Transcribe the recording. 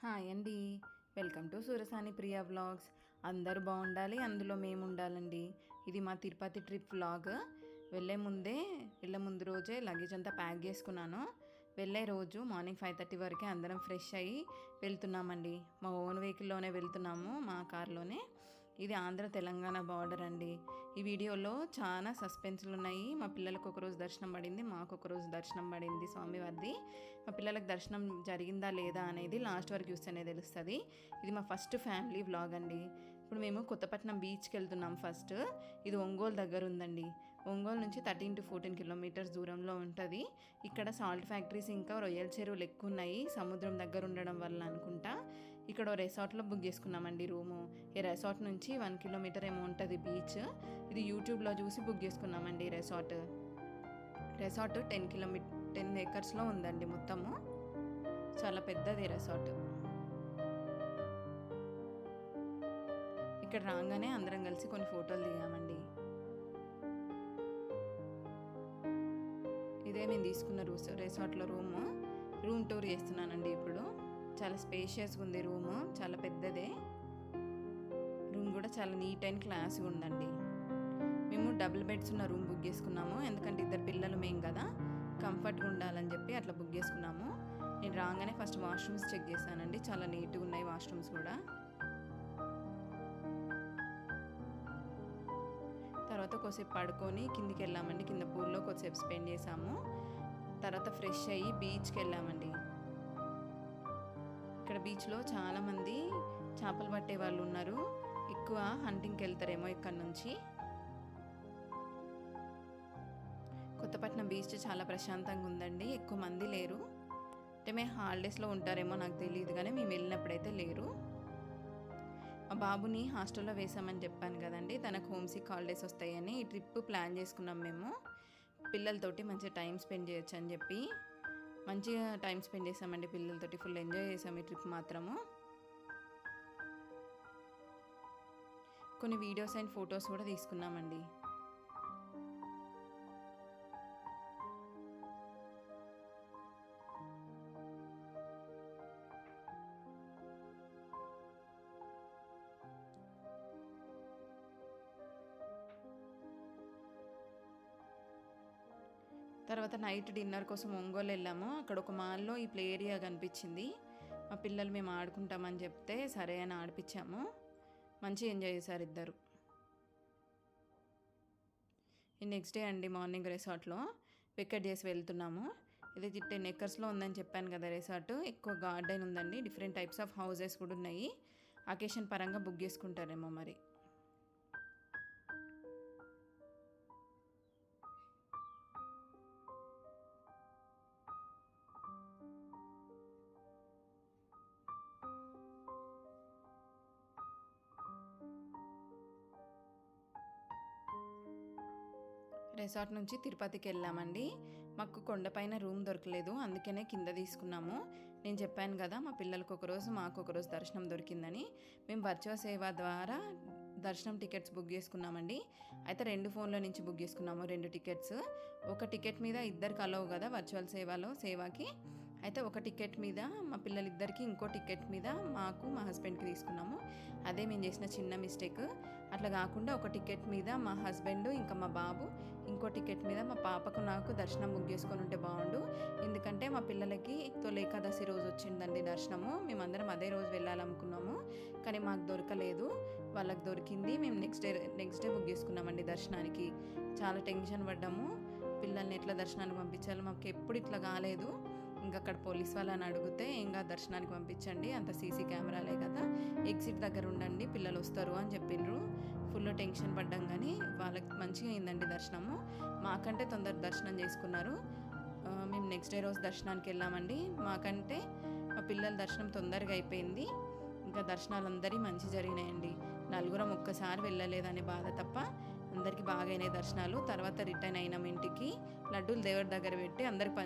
Hi అండి. Welcome to Surasani Priya vlogs. అందరూ బాగుండాలి, అందులో మేము ఉండాలండి. ఇది మా తిరుపతి ట్రిప్ వ్లాగ్. వెళ్ళే ముందు రోజే లగేజ్ అంతా ప్యాక్ చేసుకున్నాను. వెళ్ళే రోజు మార్నింగ్ 5:30 వరకే అందరం ఫ్రెష్ అయ్యి వెళ్తున్నామండి. మా ఓన్ వెహికల్లోనే వెళ్తున్నాము, మా కార్లోనే. ఇది ఆంధ్ర తెలంగాణ బార్డర్ అండి. ఈ వీడియోలో చాలా సస్పెన్స్లు ఉన్నాయి. మా పిల్లలకు ఒకరోజు దర్శనం పడింది, మాకు ఒకరోజు దర్శనం పడింది స్వామివారిది. మా పిల్లలకు దర్శనం జరిగిందా లేదా అనేది లాస్ట్ వరకు చూస్తేనే తెలుస్తుంది. ఇది మా ఫస్ట్ ఫ్యామిలీ వ్లాగ్ అండి. ఇప్పుడు మేము కొత్తపట్నం బీచ్కి వెళ్తున్నాం. ఫస్ట్ ఇది ఒంగోలు దగ్గర ఉందండి. ఒంగోలు నుంచి 13 to 14 కిలోమీటర్స్ దూరంలో ఉంటుంది. ఇక్కడ సాల్ట్ ఫ్యాక్టరీస్ ఇంకా రొయ్యల చెరువులు ఎక్కువ ఉన్నాయి, సముద్రం దగ్గర ఉండడం వల్ల అనుకుంటా. ఇక్కడ రిసార్ట్లో బుక్ చేసుకున్నామండి రూము. ఈ రిసార్ట్ నుంచి 1 కిలోమీటర్ ఏమో ఉంటుంది బీచ్. ఇది యూట్యూబ్లో చూసి బుక్ చేసుకున్నామండి రిసార్ట్ 10 ఏకర్స్లో ఉందండి మొత్తము. చాలా పెద్దది రిసార్ట్. ఇక్కడ రాగానే అందరం కలిసి కొన్ని ఫోటోలు దిగామండి. ఇదే మేము తీసుకున్న రిసార్ట్లో రూమ్ టూర్ చేస్తున్నానండి ఇప్పుడు. చాలా స్పేషియస్గా ఉంది రూము, చాలా పెద్దదే. రూమ్ కూడా చాలా నీట్ అండ్ క్లాస్గా ఉందండి. మేము డబుల్ బెడ్స్ ఉన్న రూమ్ బుక్ చేసుకున్నాము, ఎందుకంటే 2 పిల్లలు మేము కదా, కంఫర్ట్గా ఉండాలని చెప్పి అట్లా బుక్ చేసుకున్నాము. నేను రాగానే ఫస్ట్ వాష్రూమ్స్ చెక్ చేశానండి. చాలా నీట్గా ఉన్నాయి వాష్రూమ్స్ కూడా. తర్వాత కొద్దిసేపు పడుకొని కిందికి వెళ్ళామండి. కింద పూల్లో కొద్దిసేపు స్పెండ్ చేసాము. తర్వాత ఫ్రెష్ అయ్యి బీచ్కి వెళ్ళామండి. ఇక్కడ బీచ్లో చాలామంది చేపలు పట్టే వాళ్ళు ఉన్నారు. ఎక్కువ హంటింగ్కి వెళ్తారేమో ఇక్కడ నుంచి. కొత్తపట్నం బీచ్ చాలా ప్రశాంతంగా ఉందండి, ఎక్కువ మంది లేరు. అంటే మేము హాలిడేస్లో ఉంటారేమో నాకు తెలియదు, కానీ మేము వెళ్ళినప్పుడైతే లేరు. మా బాబుని హాస్టల్లో వేసామని చెప్పాను కదండి, తనకు హోమ్సిక్ హాలిడేస్ వస్తాయని ఈ ట్రిప్ ప్లాన్ చేసుకున్నాం మేము. పిల్లలతోటి మంచిగా టైం స్పెండ్ చేయొచ్చు అని చెప్పి మంచిగా టైం స్పెండ్ చేసామండి పిల్లలతోటి. ఫుల్ ఎంజాయ్ చేసాం ఈ ట్రిప్ మాత్రము. కొన్ని వీడియోస్ అండ్ ఫొటోస్ కూడా తీసుకున్నామండి. తర్వాత నైట్ డిన్నర్ కోసం ఒంగోలు వెళ్ళాము. అక్కడ ఒక మాల్లో ఈ ప్లే ఏరియా కనిపించింది. మా పిల్లలు మేము ఆడుకుంటామని చెప్తే సరే అని ఆడిపించాము. మంచిగా ఎంజాయ్ చేశారు ఇద్దరు. ఈ నెక్స్ట్ డే అండి మార్నింగ్ రిసార్ట్లో వెకేట్ చేసి వెళ్తున్నాము. ఇది 10 ఏకర్స్లో ఉందని చెప్పాను కదా రిసార్ట్. ఎక్కువ గార్డెన్ ఉందండి, డిఫరెంట్ టైప్స్ ఆఫ్ హౌజెస్ కూడా ఉన్నాయి. అకేషన్ పరంగా బుక్ చేసుకుంటారేమో మరి. రిసార్ట్ నుంచి తిరుపతికి వెళ్ళామండి. మాకు కొండపైన రూమ్ దొరకలేదు, అందుకనే కింద తీసుకున్నాము. నేను చెప్పాను కదా మా పిల్లలకు ఒకరోజు మాకు ఒకరోజు దర్శనం దొరికిందని. మేము వర్చువల్ సేవ ద్వారా దర్శనం టికెట్స్ బుక్ చేసుకున్నామండి. అయితే 2 ఫోన్ల నుంచి బుక్ చేసుకున్నాము 2 టికెట్స్. ఒక టికెట్ మీద 2 కలవు కదా వర్చువల్ సేవకి. అయితే ఒక టికెట్ మీద మా పిల్లలిద్దరికి, ఇంకో టికెట్ మీద మాకు మా హస్బెండ్కి తీసుకున్నాము. అదే మేము చేసిన చిన్న మిస్టేక్. అట్లా కాకుండా ఒక టికెట్ మీద మా హస్బెండ్ ఇంకా మా బాబు, ఇంకో టికెట్ మీద మా పాపకు నాకు దర్శనం బుక్ చేసుకొని ఉంటే బాగుండు. ఎందుకంటే మా పిల్లలకి తొలి ఏకాదశి రోజు వచ్చిందండి దర్శనము. మేమందరం అదే రోజు వెళ్ళాలనుకున్నాము, కానీ మాకు దొరకలేదు. వాళ్ళకి దొరికింది. మేము నెక్స్ట్ డే బుక్ చేసుకున్నామండి దర్శనానికి. చాలా టెన్షన్ పడ్డాము, పిల్లల్ని ఎట్లా దర్శనానికి పంపించాలి. మాకు ఎప్పుడు ఇట్లా కాలేదు. ఇంకా అక్కడ పోలీస్ వాళ్ళని అడిగితే ఇంకా దర్శనానికి పంపించండి, అంత సీసీ కెమెరాలే కదా, ఎగ్జిట్ దగ్గర ఉండండి, పిల్లలు వస్తారు అని చెప్పిండ్రు. ఫుల్ టెన్షన్ పడ్డాం, కానీ వాళ్ళకి మంచిగా అయిందండి దర్శనము. మాకంటే తొందర దర్శనం చేసుకున్నారు. మేము నెక్స్ట్ డే రోజు దర్శనానికి వెళ్ళామండి. మాకంటే మా పిల్లల దర్శనం తొందరగా అయిపోయింది. ఇంకా దర్శనాలు అందరికీ మంచి జరిగినాయండి. నలుగురం ఒక్కసారి వెళ్ళలేదనే బాధ తప్ప అందరికీ బాగా అయినాయి దర్శనాలు. తర్వాత రిటర్న్ అయినాం ఇంటికి. లడ్డూలు దేవుడి దగ్గర పెట్టి అందరికి